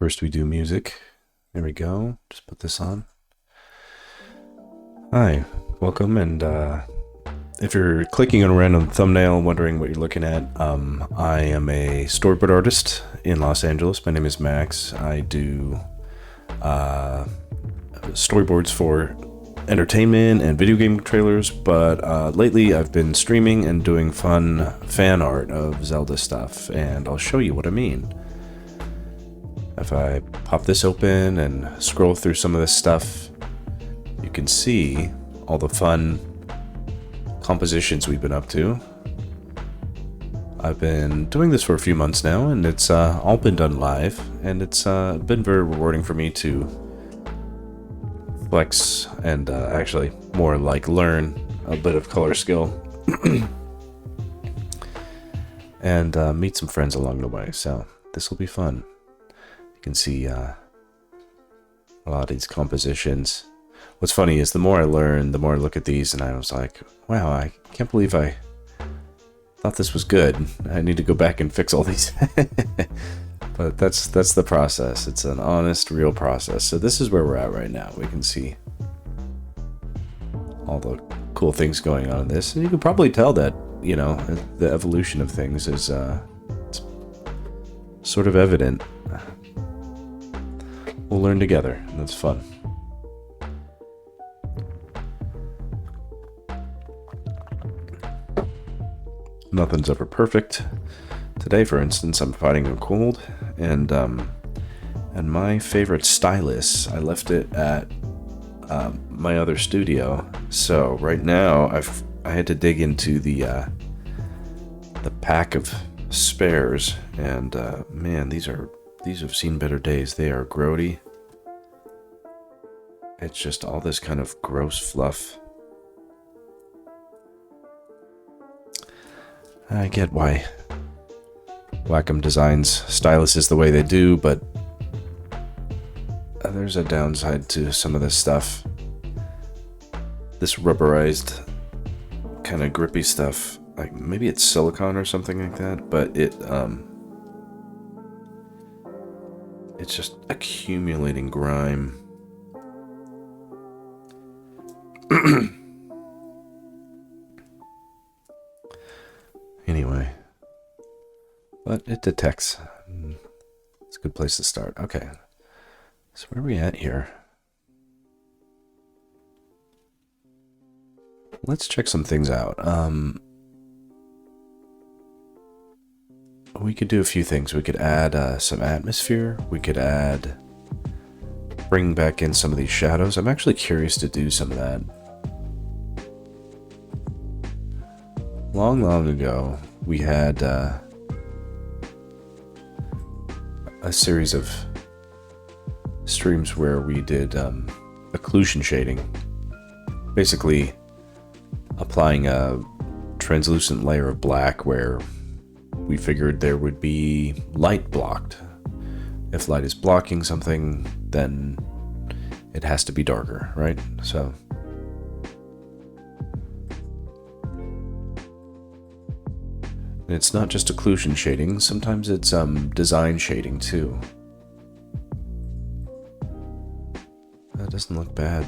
First we do music. There we go. Just put this on. Hi, welcome, and if you're clicking on a random thumbnail wondering what you're looking at, I am a storyboard artist in Los Angeles. My name is Max. I do storyboards for entertainment and video game trailers, but lately I've been streaming and doing fun fan art of Zelda stuff, and I'll show you what I mean. If I pop this open and scroll through some of this stuff, you can see all the fun compositions we've been up to. I've been doing this for a few months now, and it's all been done live, and it's been very rewarding for me to flex and actually more like learn a bit of color skill and meet some friends along the way. So this will be fun. You can see a lot of these compositions. What's funny is the more I learn, the more I look at these, and I was like, wow, I can't believe I thought this was good. I need to go back and fix all these. But that's the process. It's an honest, real process. So this is where we're at right now. We can see all the cool things going on in this. And you can probably tell that, you know, the evolution of things is it's sort of evident. We'll learn together, and that's fun. Nothing's ever perfect. Today, for instance, I'm fighting a cold, and my favorite stylus, I left it at my other studio. So right now, I had to dig into the pack of spares, and man, these have seen better days. They are grody. It's just all this kind of gross fluff. I get why Wacom designs styluses the way they do, but there's a downside to some of this stuff. This rubberized kind of grippy stuff, like maybe it's silicone or something like that, but it's just accumulating grime. Anyway, but it detects. It's a good place to start. Okay, so where are we at here? Let's check some things out. We could do a few things. We could add some atmosphere. We could bring back in some of these shadows. I'm actually curious to do some of that. Long ago, we had a series of streams where we did occlusion shading. Basically, applying a translucent layer of black where we figured there would be light blocked. If light is blocking something, then it has to be darker, right? So it's not just occlusion shading, sometimes it's design shading too. That doesn't look bad.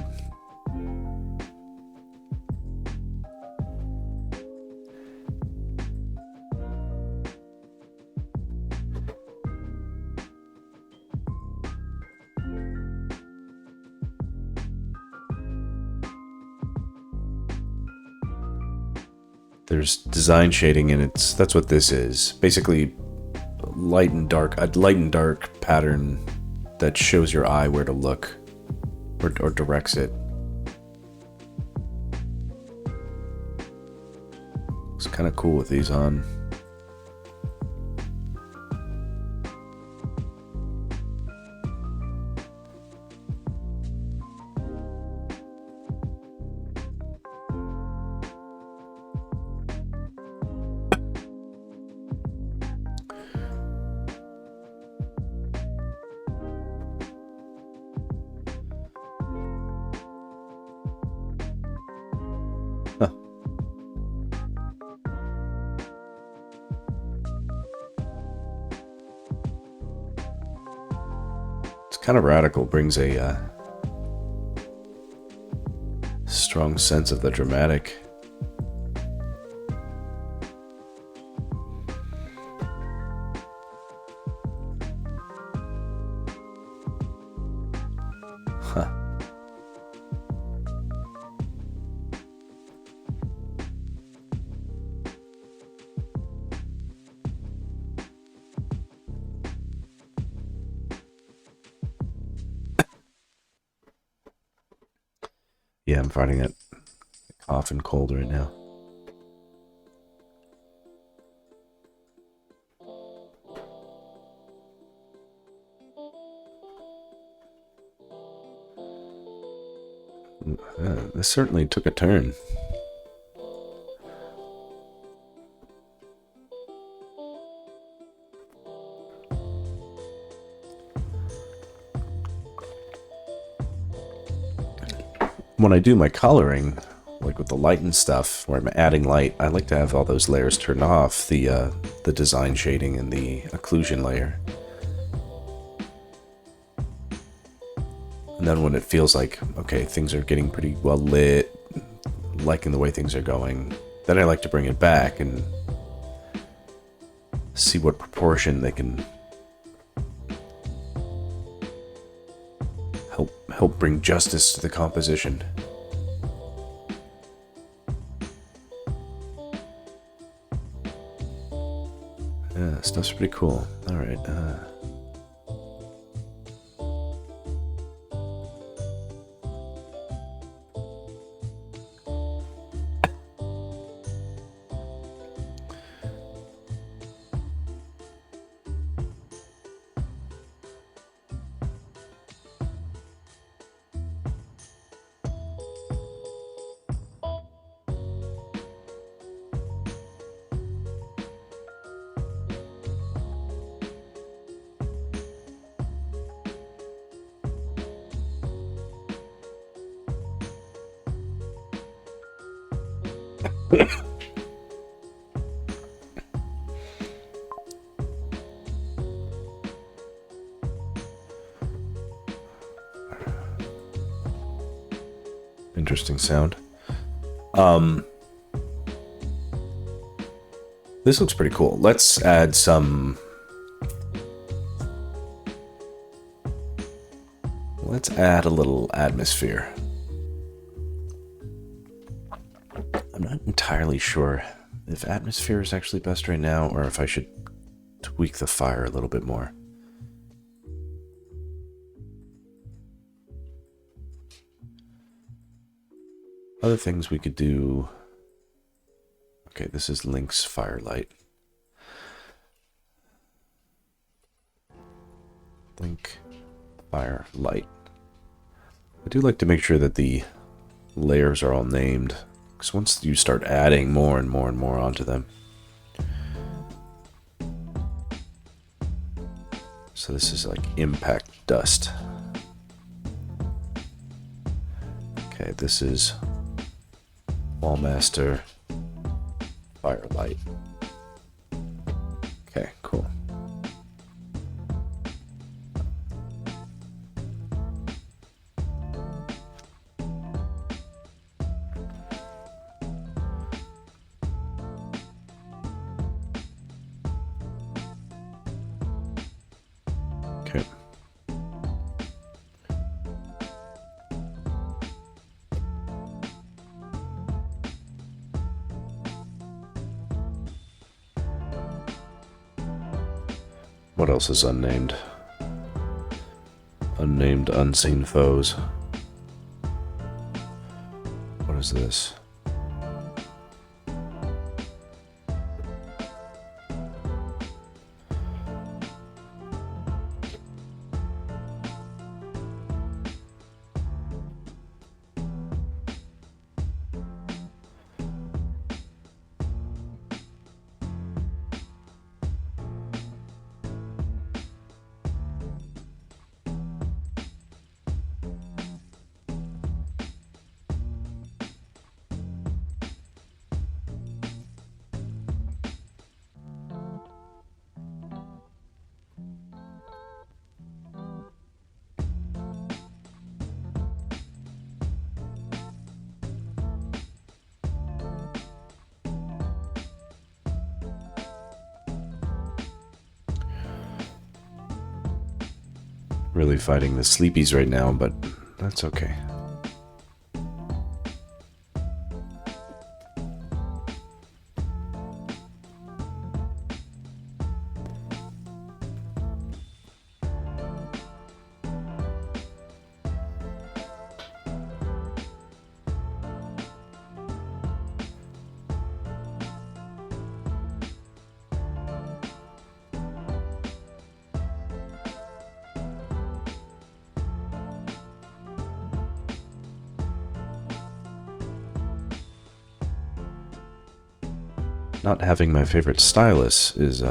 There's design shading, and that's what this is. Basically, a light and dark pattern that shows your eye where to look or directs it. It's kind of cool with these on. Kind of radical, brings a strong sense of the dramatic. Huh. Yeah, I'm finding it cough and cold right now. This certainly took a turn. When I do my coloring, like with the light and stuff, where I'm adding light, I like to have all those layers turned off, the design shading and the occlusion layer. And then when it feels like, okay, things are getting pretty well lit, liking the way things are going, then I like to bring it back and see what proportion they can help bring justice to the composition. Yeah, stuff's pretty cool. All right. Interesting sound. This looks pretty cool. Let's add some... Let's add a little atmosphere. I'm not entirely sure if atmosphere is actually best right now, or if I should tweak the fire a little bit more. Other things we could do... Okay, this is Link's firelight. Link firelight. I do like to make sure that the layers are all named, because once you start adding more and more and more onto them. So this is like impact dust. Okay, this is Wallmaster firelight. Okay, cool. Okay. What else is unnamed? Unnamed unseen foes. What is this? Really fighting the sleepies right now, but that's okay. Not having my favorite stylus is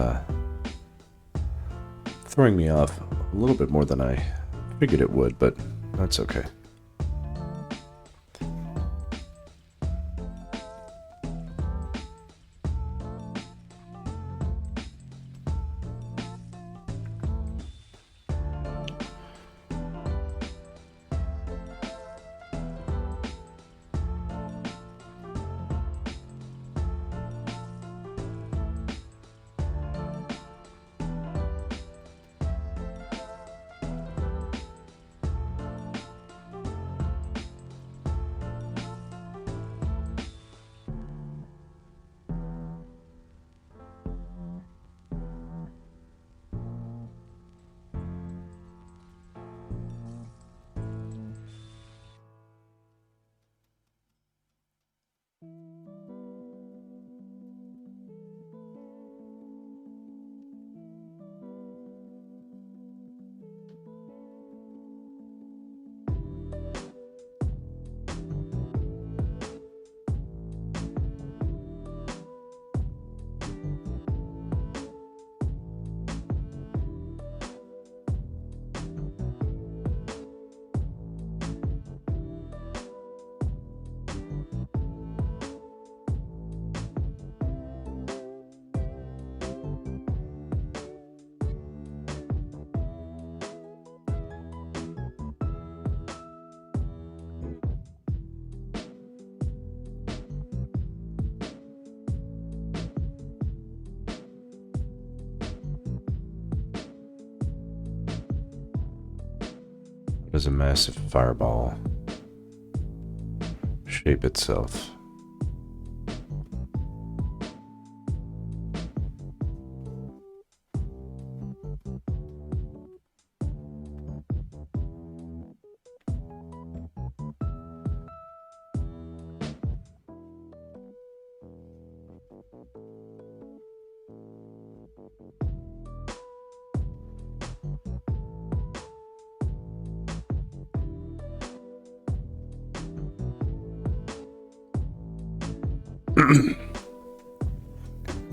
throwing me off a little bit more than I figured it would, but that's okay. Does a massive fireball shape itself?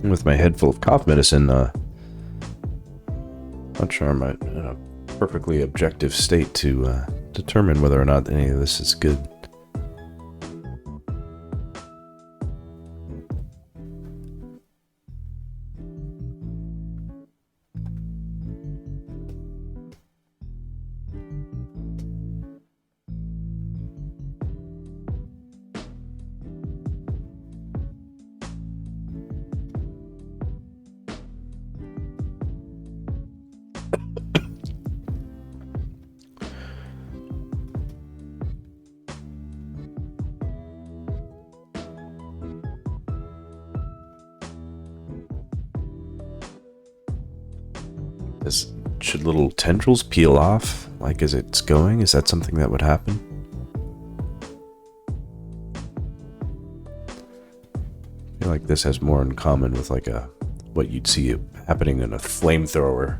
With my head full of cough medicine, not sure I'm in a perfectly objective state to determine whether or not any of this is good. Should little tendrils peel off, like as it's going? Is that something that would happen? I feel like this has more in common with like what you'd see happening in a flamethrower.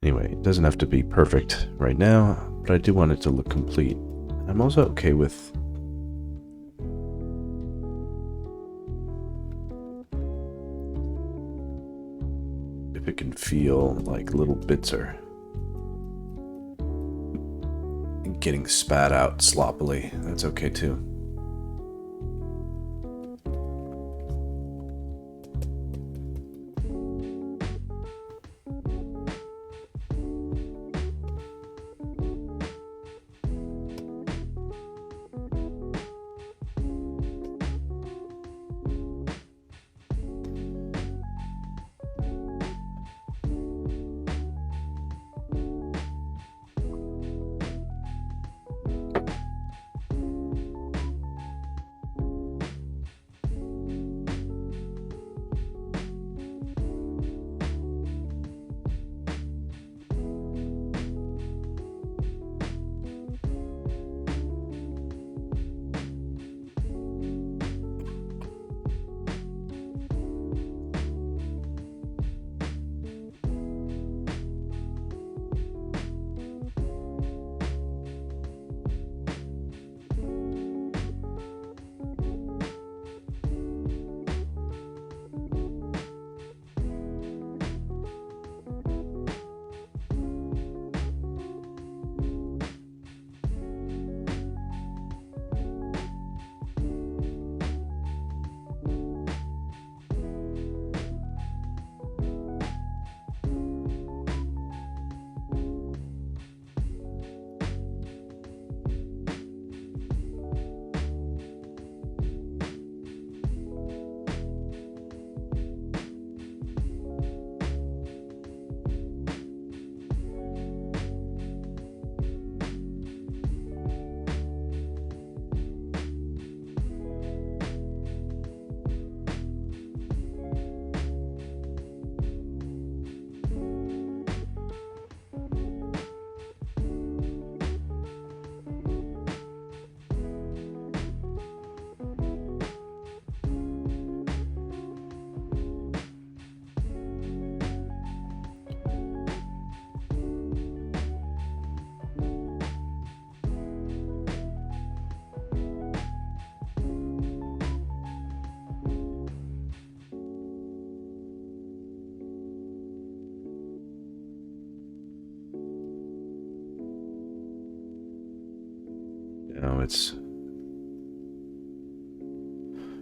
Anyway, it doesn't have to be perfect right now, but I do want it to look complete. I'm also okay with if it can feel like little bits are getting spat out sloppily. That's okay too.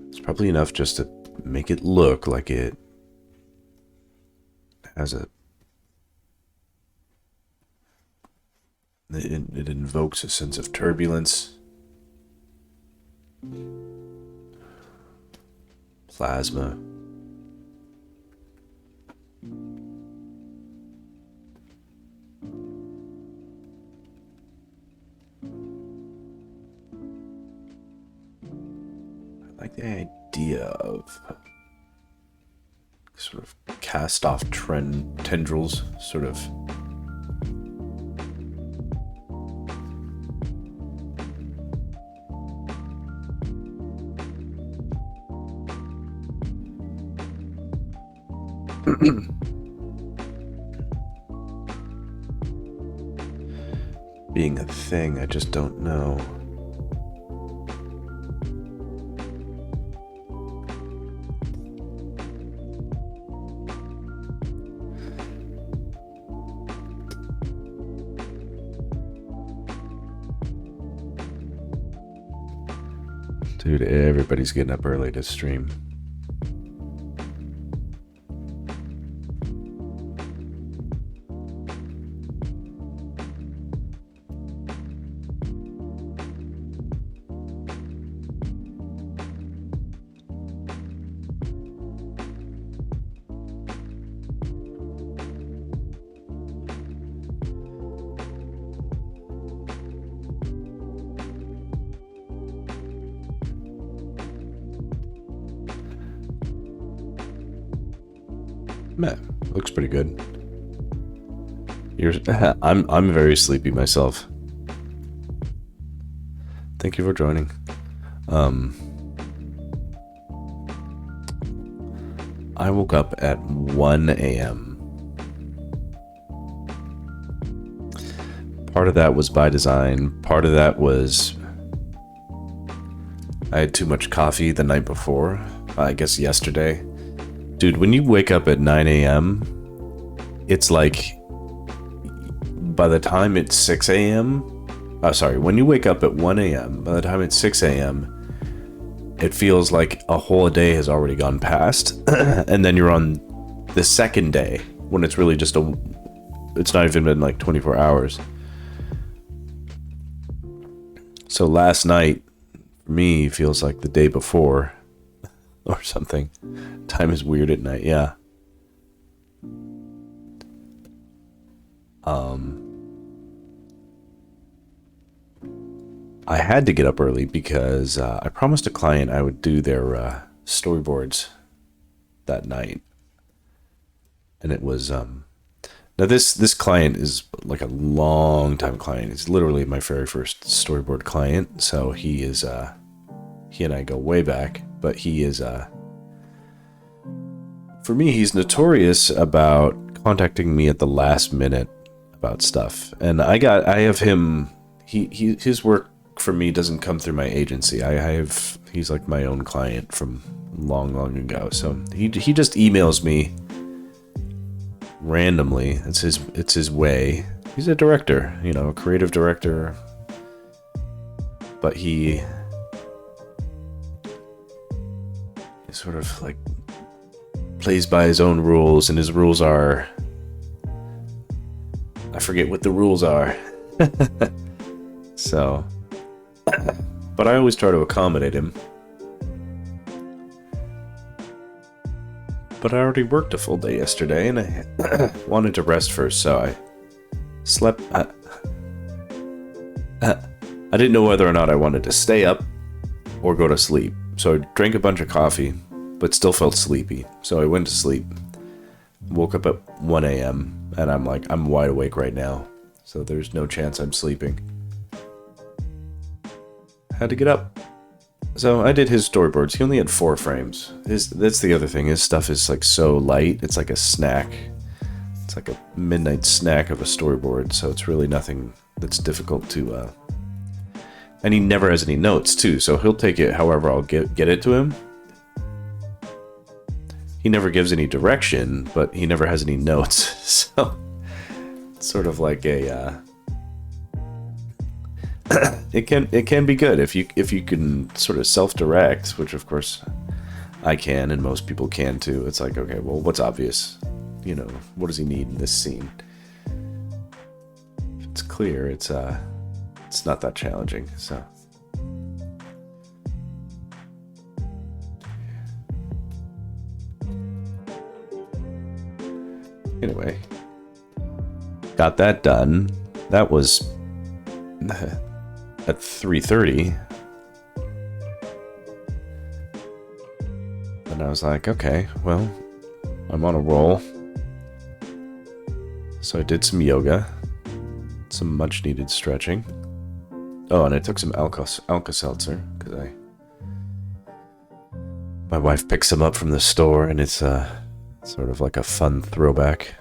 it's probably enough just to make it look like it has a... It invokes a sense of turbulence. Plasma. I like the idea of sort of cast off tendrils, sort of. Being a thing, I just don't know. Dude, everybody's getting up early to stream. Looks pretty good. I'm very sleepy myself. Thank you for joining. I woke up at 1 a.m. Part of that was by design. Part of that was I had too much coffee the night before. I guess yesterday. Dude, when you wake up at 9 a.m., it's like, by the time it's 6 a.m., when you wake up at 1 a.m., by the time it's 6 a.m., it feels like a whole day has already gone past, and then you're on the second day, when it's really just it's not even been like 24 hours. So last night, for me, feels like the day before, or something. Time is weird at night, yeah. I had to get up early because I promised a client I would do their storyboards that night. And it was... now this client is like a long time client. He's literally my very first storyboard client. So he is... he and I go way back. But he is... for me, he's notorious about contacting me at the last minute about stuff. And I have him... His work for me doesn't come through my agency. He's like my own client from long ago. So he just emails me randomly. It's his way. He's a director, a creative director. But he sort of like plays by his own rules, and his rules are... I forget what the rules are. So... but I always try to accommodate him. But I already worked a full day yesterday, and I wanted to rest first, so I slept... I didn't know whether or not I wanted to stay up or go to sleep. So I drank a bunch of coffee, but still felt sleepy. So I went to sleep. Woke up at 1 a.m. and I'm like, I'm wide awake right now. So there's no chance I'm sleeping. Had to get up. So I did his storyboards. He only had 4 frames. That's the other thing. His stuff is like so light. It's like a snack. It's like a midnight snack of a storyboard. So it's really nothing that's difficult to... And he never has any notes too. So he'll take it however I'll get it to him. He never gives any direction, but he never has any notes. So it's sort of like a... it can be good if you can sort of self-direct, which of course I can, and most people can too. It's like, okay, well, what's obvious? You know, what does he need in this scene? If it's clear, it's not that challenging. So anyway, got that done. That was at 3:30. And I was like, okay, well, I'm on a roll. So I did some yoga, some much needed stretching. Oh, and I took some Alka-Seltzer because my wife picks them up from the store, and it's sort of like a fun throwback.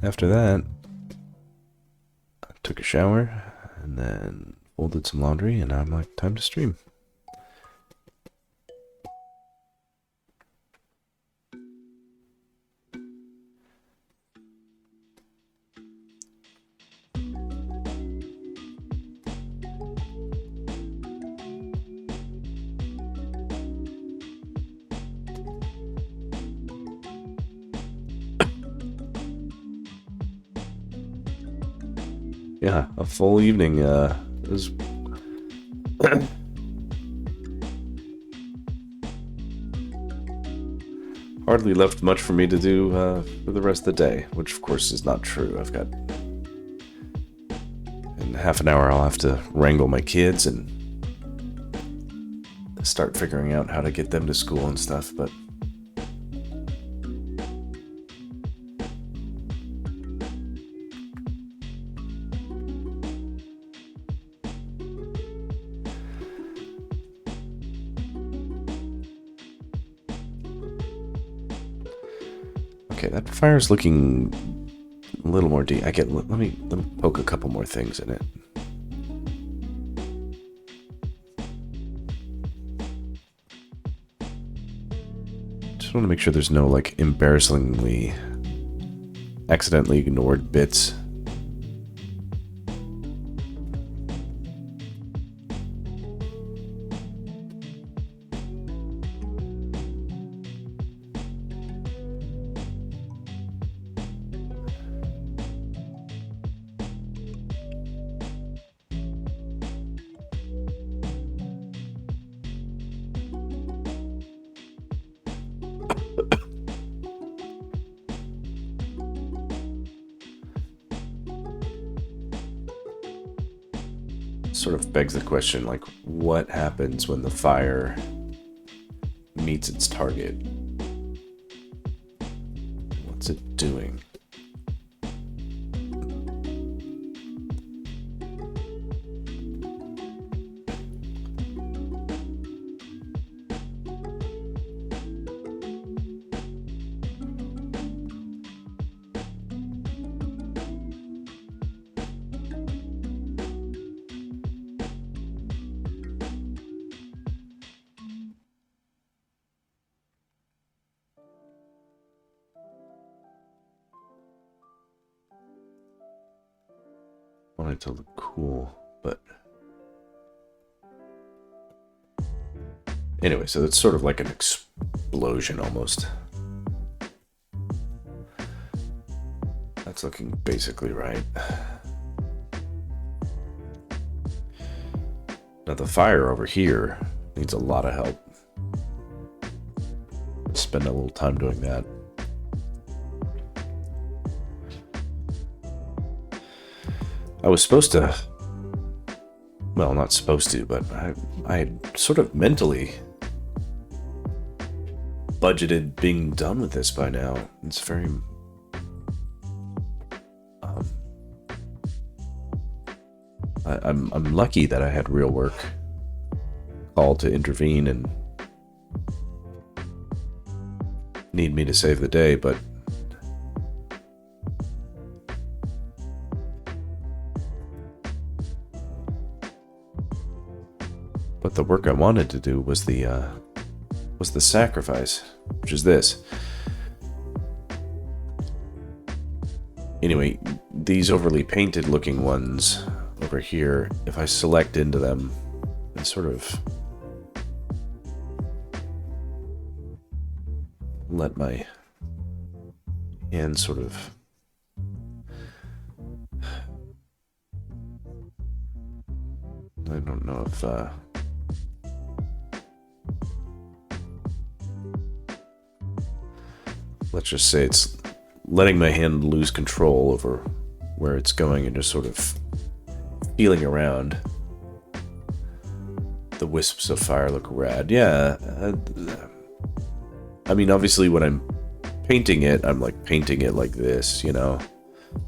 After that, I took a shower and then folded some laundry, and I'm like, time to stream. Yeah, a full evening. It was hardly left much for me to do for the rest of the day, which of course is not true. I've got in half an hour I'll have to wrangle my kids and start figuring out how to get them to school and stuff, but okay, that fire's looking a little more deep. Let me poke a couple more things in it. Just want to make sure there's no like embarrassingly accidentally ignored bits. Sort of begs the question, like, what happens when the fire meets its target? What's it doing? Want it to look cool, but anyway, so it's sort of like an explosion almost. That's looking basically right. Now the fire over here needs a lot of help. Spend a little time doing that. I was supposed to, well, not supposed to, but I had sort of mentally budgeted being done with this by now. It's very, I'm lucky that I had real work called to intervene and need me to save the day, but the work I wanted to do was the sacrifice, which is this. Anyway, these overly painted looking ones over here, if I select into them and sort of let my hand sort of I don't know if let's just say it's letting my hand lose control over where it's going and just sort of feeling around. The wisps of fire look rad. Yeah. I mean, obviously when I'm painting it, I'm like painting it like this, you know?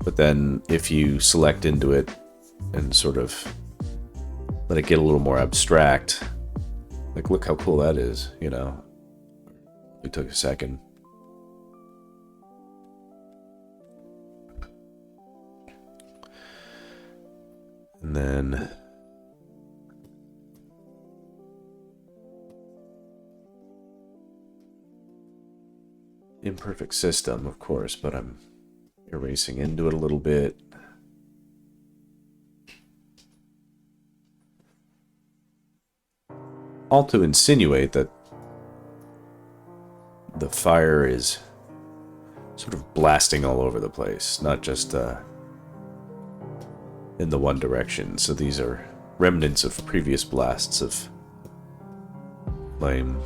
But then if you select into it and sort of let it get a little more abstract, like look how cool that is, you know? It took a second. And then imperfect system, of course, but I'm erasing into it a little bit. All to insinuate that the fire is sort of blasting all over the place, not just in the one direction. So these are remnants of previous blasts of flame.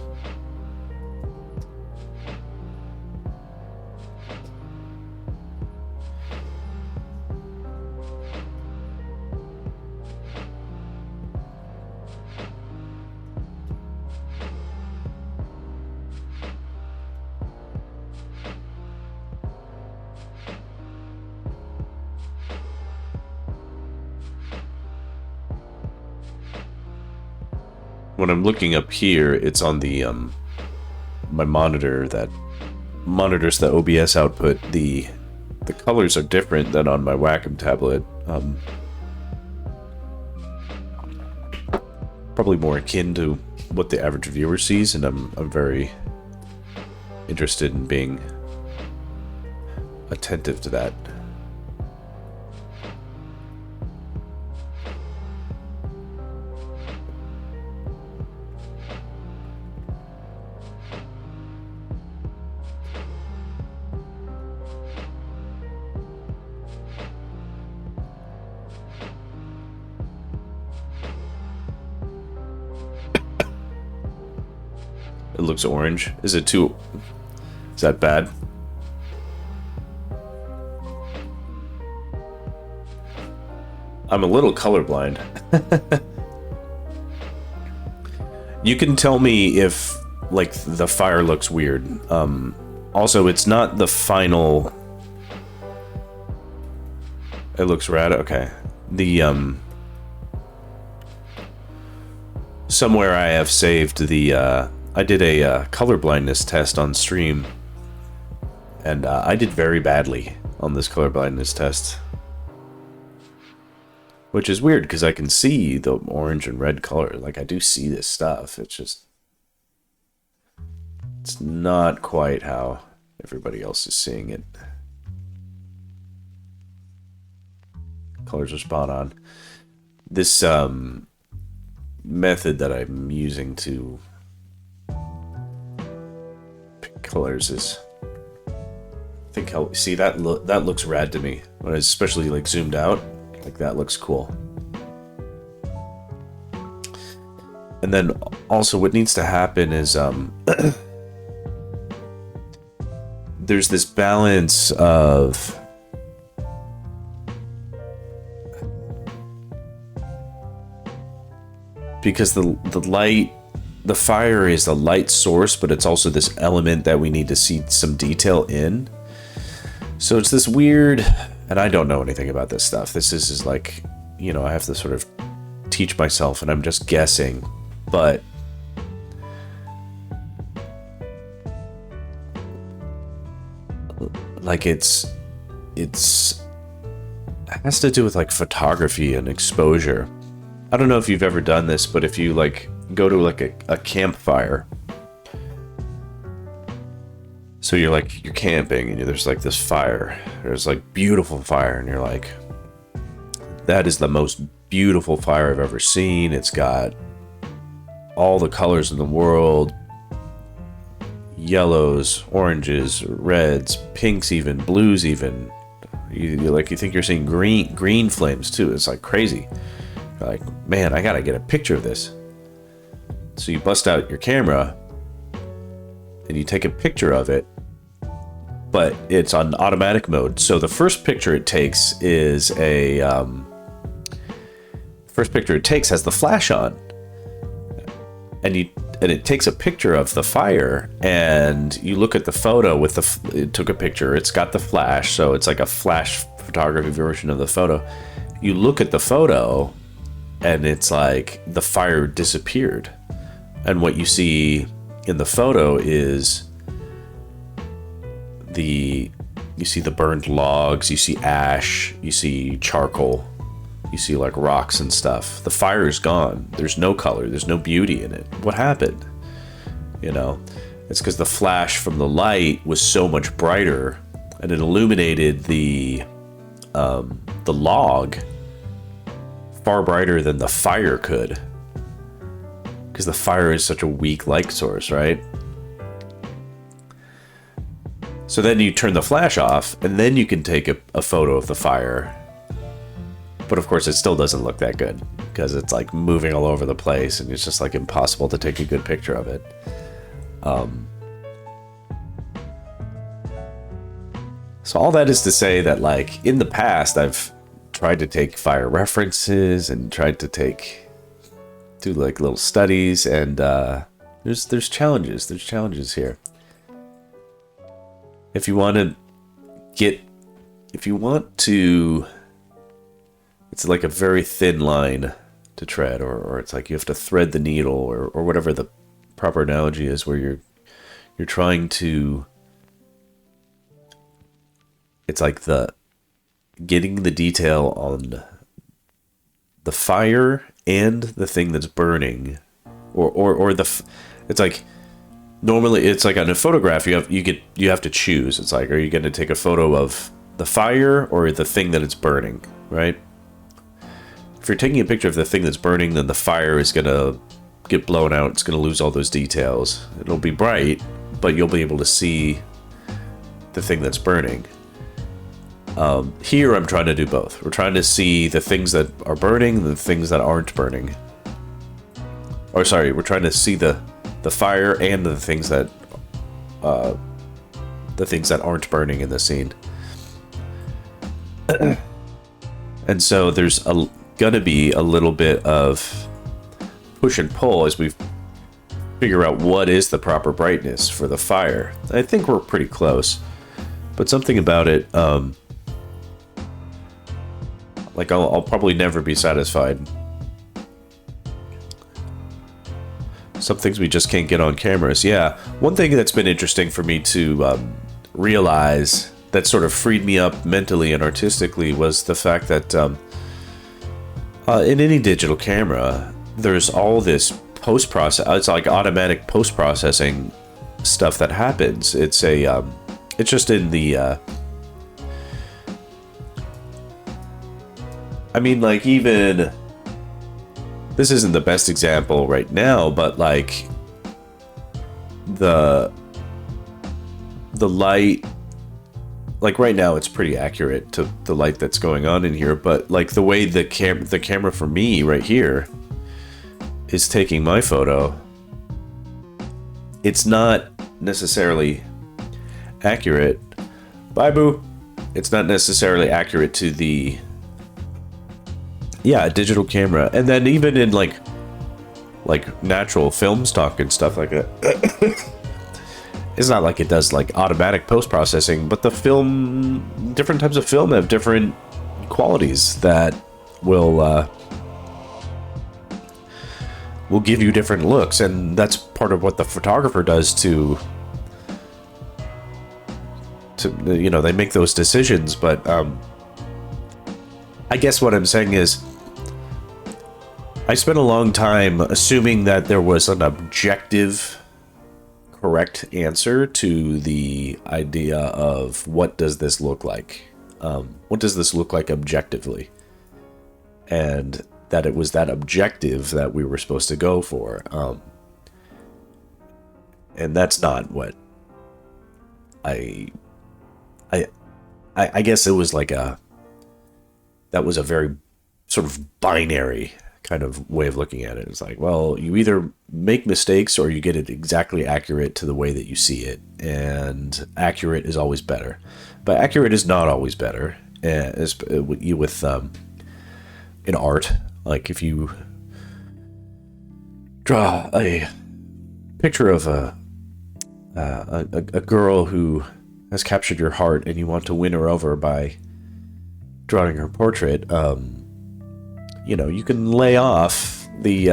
When I'm looking up here, it's on the my monitor that monitors the OBS output. The colors are different than on my Wacom tablet. Probably more akin to what the average viewer sees, and I'm very interested in being attentive to that. It looks orange. Is it too... Is that bad? I'm a little colorblind. You can tell me if, like, the fire looks weird. Also, it's not the final... It looks rad? Okay. The, somewhere I have saved the, I did a color blindness test on stream, and I did very badly on this color blindness test. Which is weird, because I can see the orange and red color. Like, I do see this stuff. It's just... It's not quite how everybody else is seeing it. Colors are spot on. This, method that I'm using to pick colors is... I think how... See, that looks rad to me. When it's especially, like, zoomed out. Like, that looks cool. And then, also, what needs to happen is, there's this balance of... Because the light... The fire is the light source, but it's also this element that we need to see some detail in. So it's this weird... And I don't know anything about this stuff. This is like, you know, I have to sort of teach myself, and I'm just guessing. But like it has to do with like photography and exposure. I don't know if you've ever done this, but if you like go to like a campfire. So you're camping and there's like this fire. There's like beautiful fire, and you're like, that is the most beautiful fire I've ever seen. It's got all the colors in the world. Yellows, oranges, reds, pinks, even blues, even. You think you're seeing green flames too. It's like crazy. You're like, man, I gotta get a picture of this. So you bust out your camera and you take a picture of it, but it's on automatic mode. So the first picture it takes is has the flash on, and it takes a picture of the fire, and you look at the photo with it took a picture. It's got the flash, so it's like a flash photography version of the photo. You look at the photo, and it's like the fire disappeared, and what you see in the photo is you see the burned logs, you see ash, you see charcoal, you see like rocks and stuff. The fire is gone. There's no color. There's no beauty in it. What happened? It's because the flash from the light was so much brighter, and it illuminated the log far brighter than the fire could, because the fire is such a weak light source, right? So then you turn the flash off, and then you can take a photo of the fire. But of course, it still doesn't look that good, because it's like moving all over the place, and it's just like impossible to take a good picture of it. So all that is to say that, like, in the past, I've tried to take fire references and tried to do like little studies, and there's challenges. There's challenges here. If you want to, it's like a very thin line to tread, or it's like you have to thread the needle, or whatever the proper analogy is, where you're trying to, it's like getting the detail on the fire and the thing that's burning, it's like, normally it's like on a photograph you have to choose. It's like, are you going to take a photo of the fire or the thing that it's burning, right? If you're taking a picture of the thing that's burning, then the fire is going to get blown out. It's going to lose all those details. It'll be bright, but you'll be able to see the thing that's burning. Here I'm trying to do both. We're trying to see the things that are burning and the things that aren't burning. Or sorry, we're trying to see the fire and the things that aren't burning in the scene. And so there's gonna be a little bit of push and pull as we figure out what is the proper brightness for the fire. I think we're pretty close, but something about it, like I'll probably never be satisfied. Some things we just can't get on cameras. Yeah, one thing that's been interesting for me to realize that sort of freed me up mentally and artistically was the fact that in any digital camera, there's all this post-process. It's like automatic post-processing stuff that happens. It's just in the. I mean, like, even. This isn't the best example right now, but like the light, like right now it's pretty accurate to the light that's going on in here, but like the way the camera for me right here is taking my photo, it's not necessarily accurate. Bye, boo. It's not necessarily accurate to the a digital camera. And then even in like natural film stock and stuff like that, it's not like it does like automatic post-processing, but the film, different types of film have different qualities that will give you different looks, and that's part of what the photographer does to they make those decisions. But I guess what I'm saying is, I spent a long time assuming that there was an objective correct answer to the idea of what does this look like? What does this look like objectively? And that it was that objective that we were supposed to go for. And that's not what I guess it was like that was a very sort of binary kind of way of looking at it. It's like, well, you either make mistakes or you get it exactly accurate to the way that you see it. And accurate is always better. But accurate is not always better. With in art, like if you draw a picture of a girl who has captured your heart and you want to win her over by drawing her portrait, you know, you can lay off the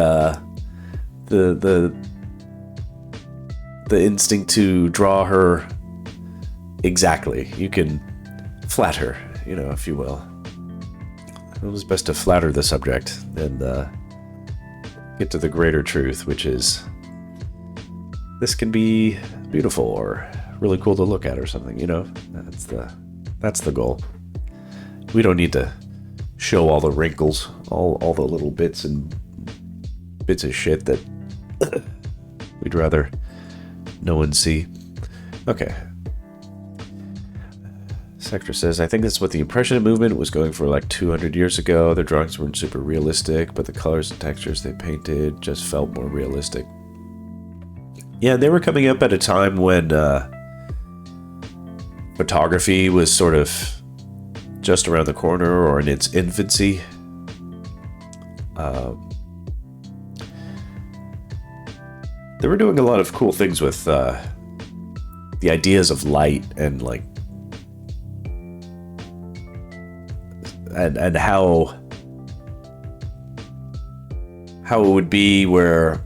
instinct to draw her exactly. You can flatter, you know, if you will. It was best to flatter the subject and get to the greater truth, which is this can be beautiful or really cool to look at or something, you know. That's the goal. We don't need to show all the wrinkles, all the little bits and bits of shit that we'd rather no one see. Okay. Sector says, I think that's what the Impressionist movement was going for like 200 years ago. Their drawings weren't super realistic, but the colors and textures they painted just felt more realistic. Yeah, they were coming up at a time when photography was sort of just around the corner or in its infancy. They were doing a lot of cool things with the ideas of light and like and how it would be where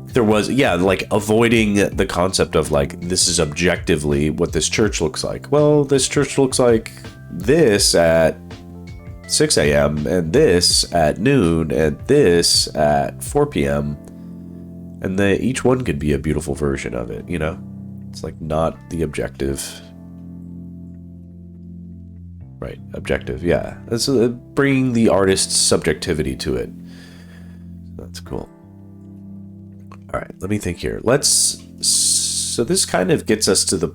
there was, yeah, like avoiding the concept of like, this is objectively what this church looks like. Well, this church looks like this at 6 a.m. and this at noon and this at 4 p.m. And each one could be a beautiful version of it, you know? It's like not the objective. Right, objective, yeah. That's bringing the artist's subjectivity to it. That's cool. All right, let me think here. So this kind of gets us to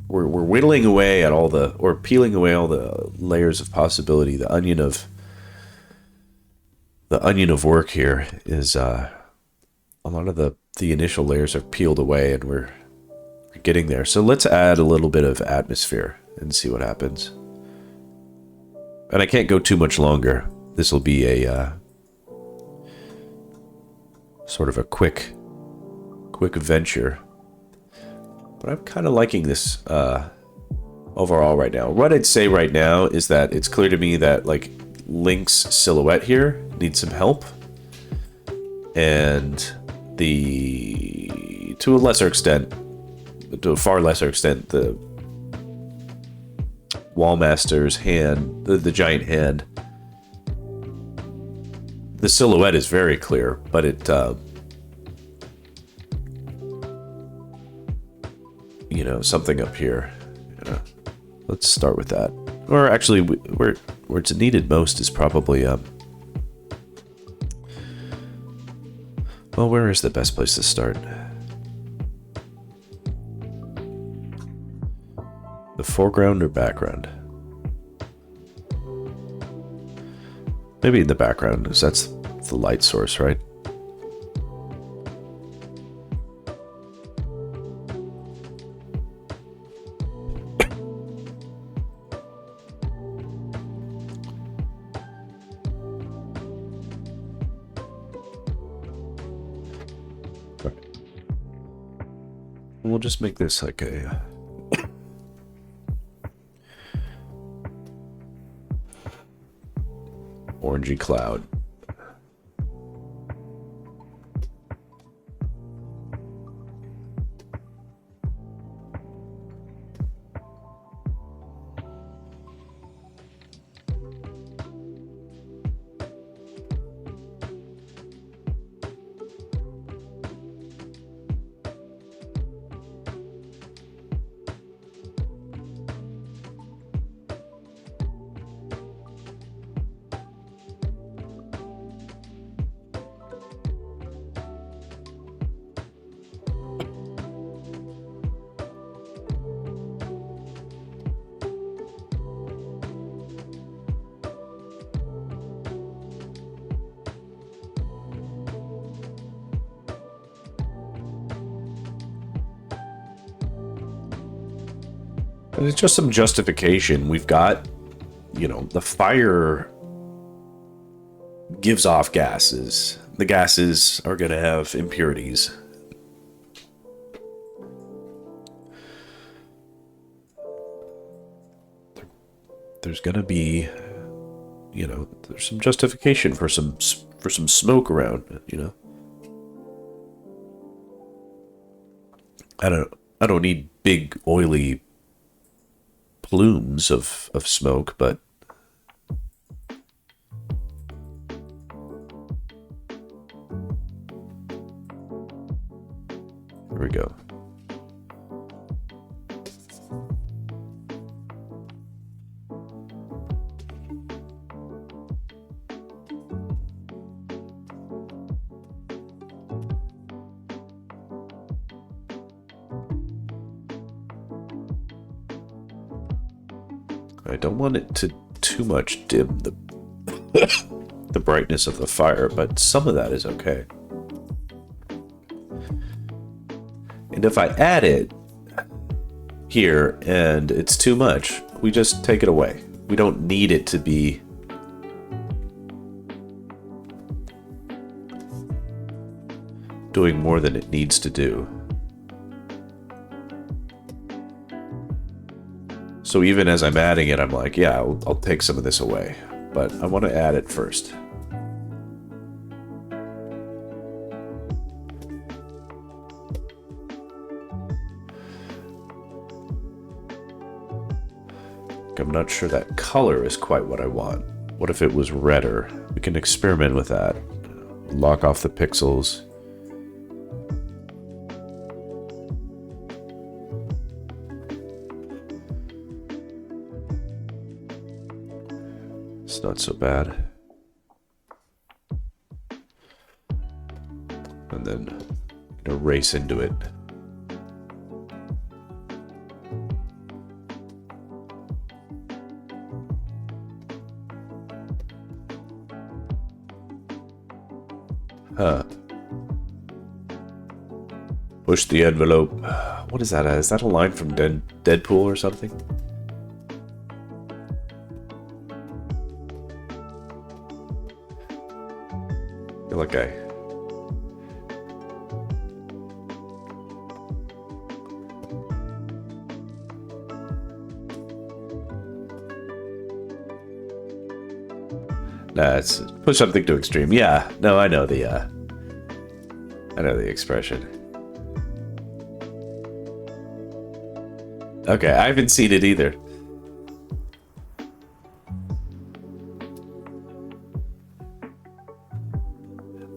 we're whittling away at or peeling away all the layers of possibility. The onion of work here is a lot of the initial layers are peeled away, and we're getting there. So let's add a little bit of atmosphere and see what happens. And I can't go too much longer. This will be a sort of a quick venture. But I'm kind of liking this overall right now. What I'd say right now is that it's clear to me that like Link's silhouette here needs some help. And to a far lesser extent, the Wallmaster's hand, the giant hand. The silhouette is very clear, but it, you know, something up here. You know, let's start with that. Or actually, where it's needed most is probably, well, where is the best place to start? The foreground or background? Maybe in the background, because that's the light source, right? We'll just make this like a orangey cloud. And it's just some justification. We've got, you know, the fire gives off gases. The gases are going to have impurities. There's going to be, you know, there's some justification for some smoke around, you know. I don't need big oily plumes of smoke, but here we go. I don't want it to too much dim the the brightness of the fire, but some of that is okay. And if I add it here and it's too much, we just take it away. We don't need it to be doing more than it needs to do. So even as I'm adding it, I'm like, yeah, I'll take some of this away. But I want to add it first. I'm not sure that color is quite what I want. What if it was redder? We can experiment with that. Lock off the pixels. It's not so bad. And then erase into it. Push the envelope. What is that? Is that a line from Deadpool or something? I feel like nah, it's push something to extreme. Yeah, no, I know the expression. Okay, I haven't seen it either.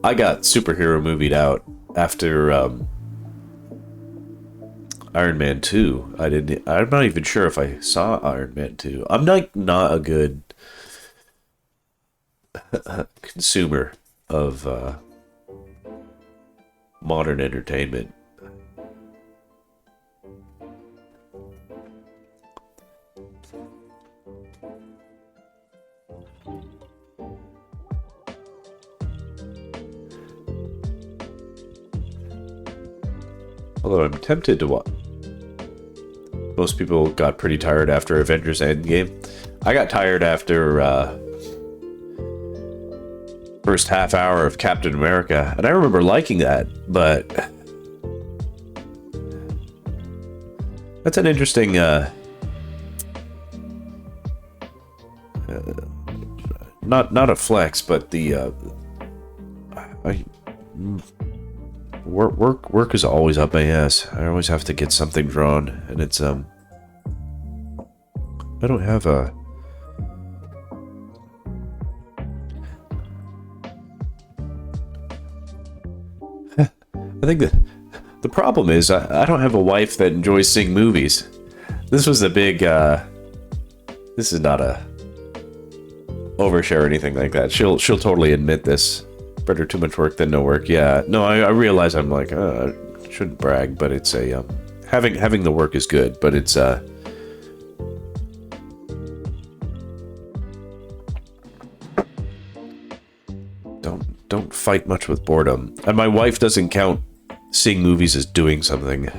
I got superhero movied out after Iron Man 2. I'm not even sure if I saw Iron Man 2. I'm not a good consumer of modern entertainment. Although I'm tempted to watch. Most people got pretty tired after Avengers Endgame. I got tired after first half hour of Captain America, and I remember liking that, but that's an interesting not a flex, but the work is always up my ass. I always have to get something drawn, and it's I don't have a I think that the problem is I don't have a wife that enjoys seeing movies. This was a big this is not a overshare or anything like that. She'll totally admit this. Better too much work than no work. Yeah, no, I realize I'm like I shouldn't brag, but it's a having the work is good, but it's don't fight much with boredom. And my wife doesn't count seeing movies as doing something.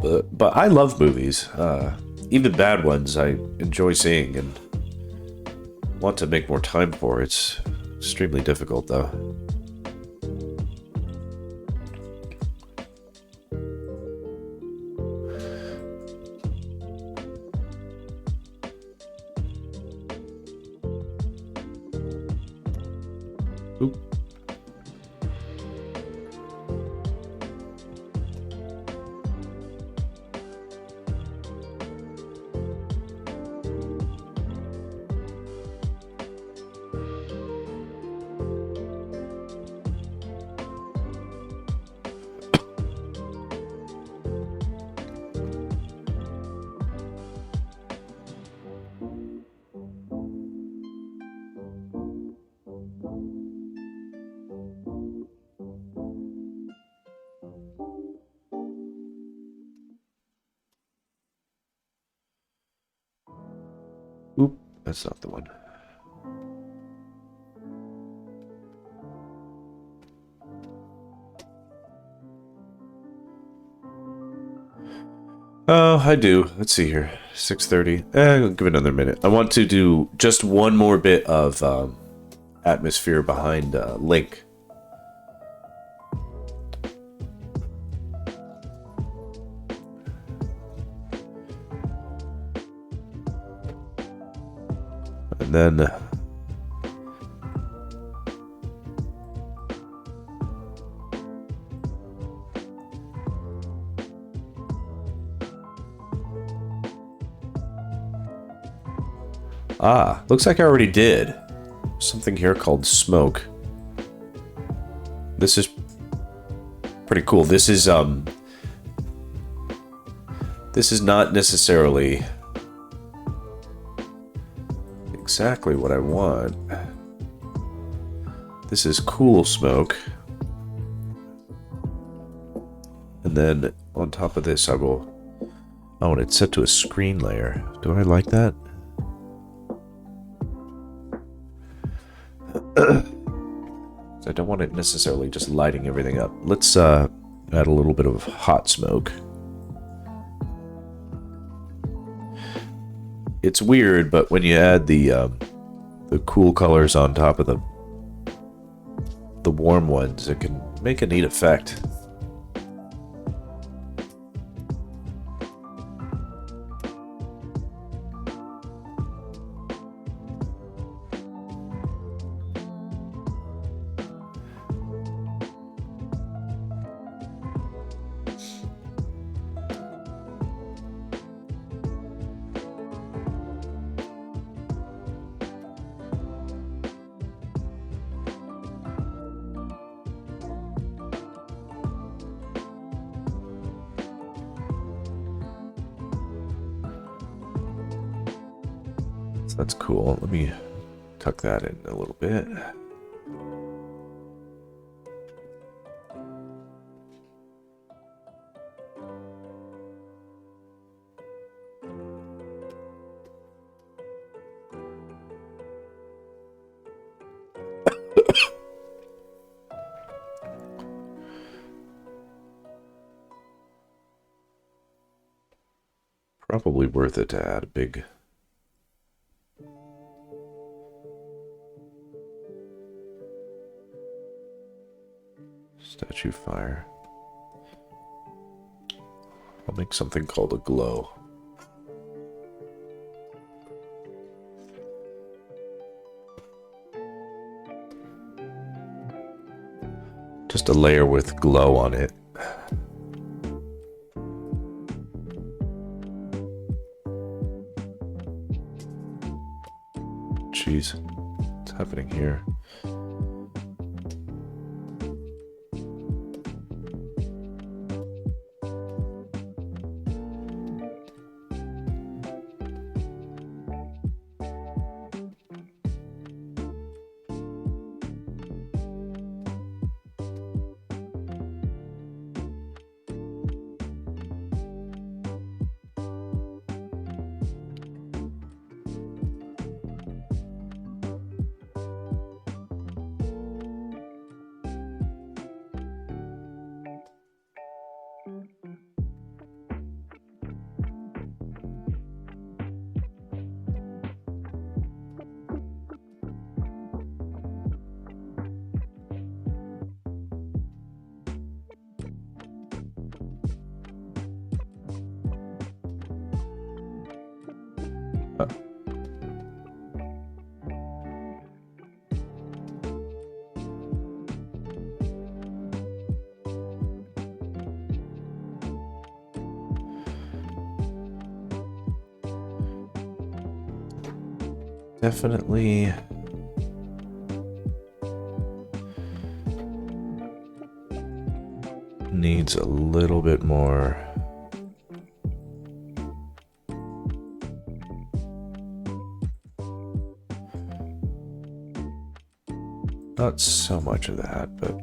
But I love movies. Even bad ones I enjoy seeing and want to make more time for. It's extremely difficult, though. Oop. Oop, that's not the one. Oh, I do. Let's see here. 6:30. I'll give it another minute. I want to do just one more bit of atmosphere behind Link. And then looks like I already did. Something here called smoke. This is pretty cool. This is not necessarily exactly what I want. This is cool smoke. And then on top of this I will... Oh, and it's set to a screen layer. Do I like that? I don't want it necessarily just lighting everything up. Let's add a little bit of hot smoke. It's weird, but when you add the cool colors on top of the warm ones, it can make a neat effect. So that's cool. Let me tuck that in a little bit. Probably worth it to add a big statue fire. I'll make something called a glow. Just a layer with glow on it. Jeez, what's happening here? Definitely needs a little bit more. Not so much of that, but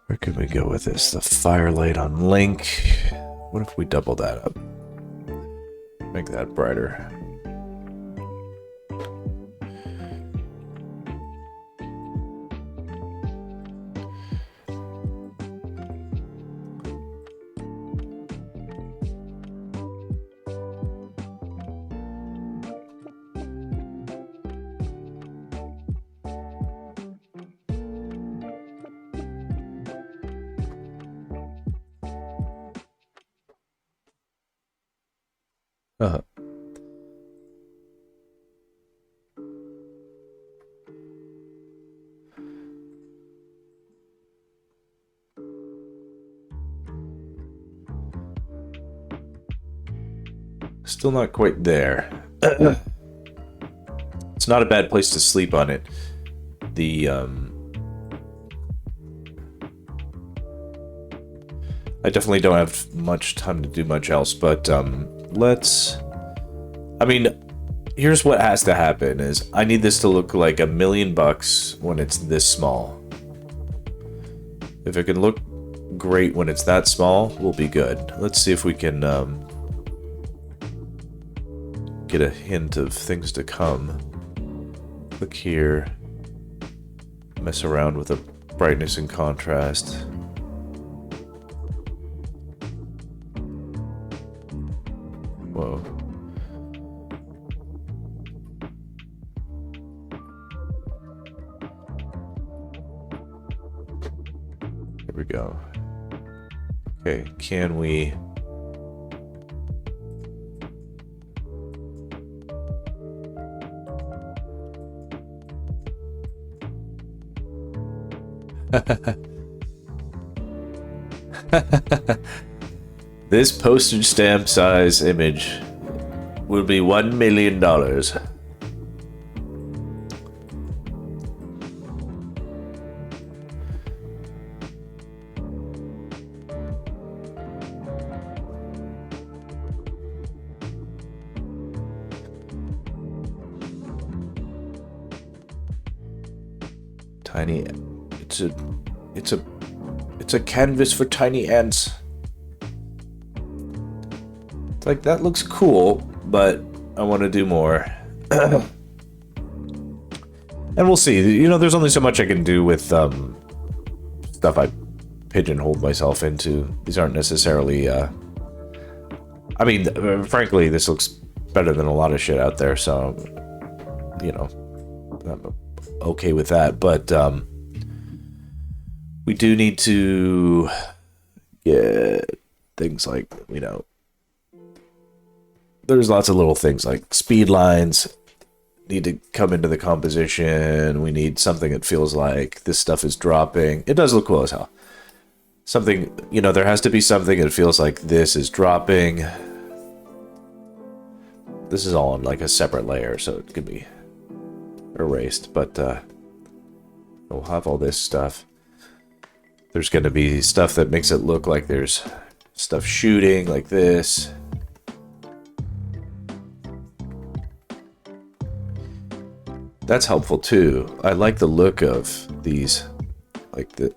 where could we go with this? The firelight on Link. What if we double that up? Make that brighter. Uh-huh. Still not quite there. It's not a bad place to sleep on it. The I definitely don't have much time to do much else, but let's... I mean, here's what has to happen is I need this to look like $1 million when it's this small. If it can look great when it's that small, we'll be good. Let's see if we can get a hint of things to come. Click here. Mess around with the brightness and contrast. Whoa. Here we go. Okay, can we... This postage stamp size image will be $1 million. Tiny, it's a canvas for tiny ants. It's like, that looks cool, but I want to do more. And we'll see. You know, there's only so much I can do with stuff I pigeonholed myself into. These aren't necessarily I mean, frankly, this looks better than a lot of shit out there, so you know, I'm okay with that, but we do need to get things like, you know, there's lots of little things like speed lines need to come into the composition. We need something that feels like this stuff is dropping. It does look cool as hell. Something, you know, there has to be something that feels like this is dropping. This is all on like a separate layer, so it could be erased, but we'll have all this stuff. There's going to be stuff that makes it look like there's stuff shooting like this. That's helpful too. I like the look of these, like the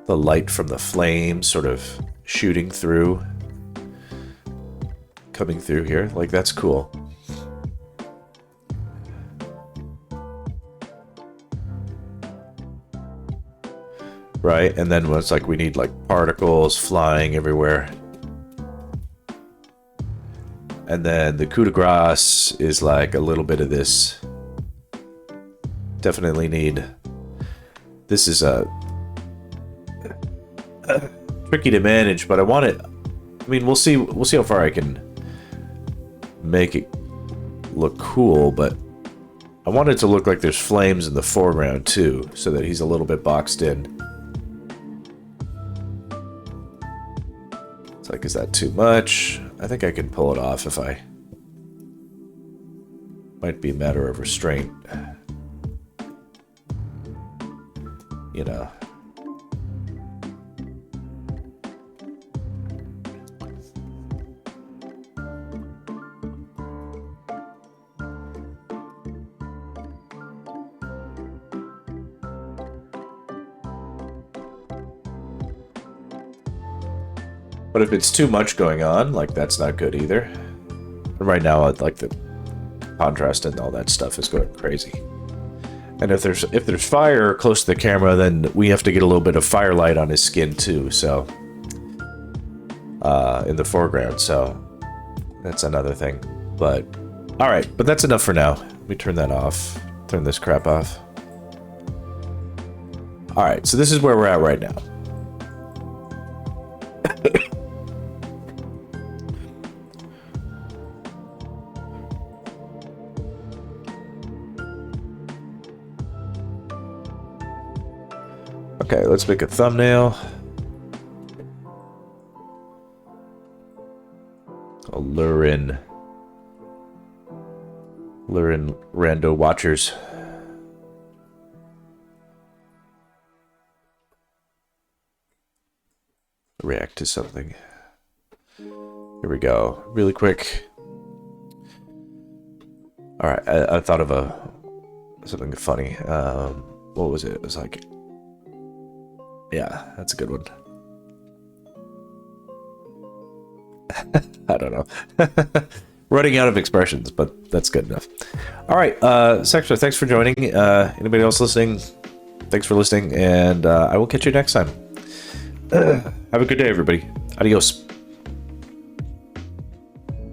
light from the flame sort of shooting through, coming through here. Like, that's cool. Right, and then it's like we need like particles flying everywhere. And then the coup de grace is like a little bit of this. Definitely need... This is tricky to manage, but I want it... I mean, we'll see how far I can make it look cool, but I want it to look like there's flames in the foreground too, so that he's a little bit boxed in. is that too much? I think I can pull it off if I... Might be a matter of restraint. You know. But if it's too much going on, like, that's not good either. And right now, I'd like the contrast and all that stuff is going crazy. And if there's fire close to the camera, then we have to get a little bit of firelight on his skin too, so in the foreground, so that's another thing. But alright, but that's enough for now. Let me turn that off. Turn this crap off. Alright, so this is where we're at right now. Okay, let's make a thumbnail. I'll lure in rando watchers. React to something. Here we go. Really quick. All right, I thought of something funny. What was it? It was like, yeah, that's a good one. I don't know. Running out of expressions, but that's good enough. All right, Sextra, thanks for joining. Anybody else listening? Thanks for listening, and I will catch you next time. Have a good day, everybody. Adios.